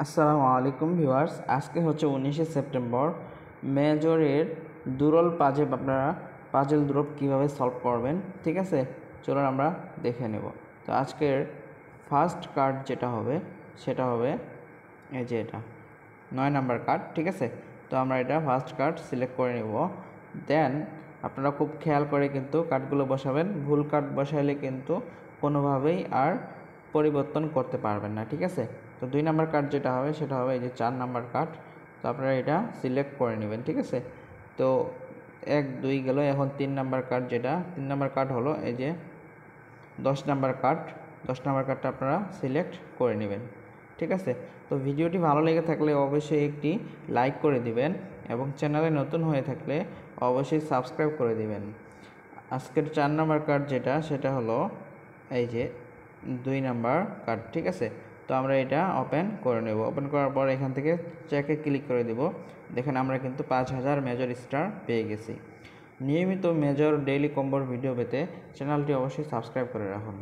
আসসালামু আলাইকুম ভিউয়ার্স, আজকে হচ্ছে 19শে সেপ্টেম্বর। মেজরের দুরল পাজেব আপনারা পাজেল দুরল কীভাবে সলভ করবেন, ঠিক আছে, চলুন আমরা দেখে নেব। তো আজকের ফার্স্ট কার্ড যেটা হবে সেটা হবে এই যে এটা 9 নাম্বার কার্ড, ঠিক আছে। তো আমরা এটা ফার্স্ট কার্ড সিলেক্ট করে নেব। দেন আপনারা খুব খেয়াল করে কিন্তু কার্ডগুলো বসাবেন। ভুল কার্ড বসাইলে কিন্তু কোনোভাবেই আর পরিবর্তন করতে পারবেন না, ঠিক আছে। তো 2 নাম্বার কার্ড যেটা হবে সেটা হবে এই যে 4 নাম্বার কার্ড। তো আপনারা এটা সিলেক্ট করে নেবেন, ঠিক আছে। তো 1 2 গেল, এখন 3 নাম্বার কার্ড যেটা 3 নাম্বার কার্ড হলো এই যে 10 নাম্বার কার্ড। 10 নাম্বার কার্ডটা আপনারা সিলেক্ট করে নেবেন, ঠিক আছে। তো ভিডিওটি ভালো লেগে থাকলে অবশ্যই একটি লাইক করে দিবেন এবং চ্যানেলে নতুন হয়ে থাকলে অবশ্যই সাবস্ক্রাইব করে দিবেন। আজকের 4 নাম্বার কার্ড যেটা সেটা হলো এই যে 2 নাম্বার কার্ড, ঠিক আছে। তো আমরা এটা ওপেন করে নেব। ওপেন করার পর এখান থেকে চেকে ক্লিক করে দেব। দেখেন আমরা কিন্তু 5000 মেজর স্টার পেয়ে গেছি। নিয়মিত মেজর ডেইলি কম্বোর ভিডিও পেতে চ্যানেলটি অবশ্যই সাবস্ক্রাইব করে রাখুন।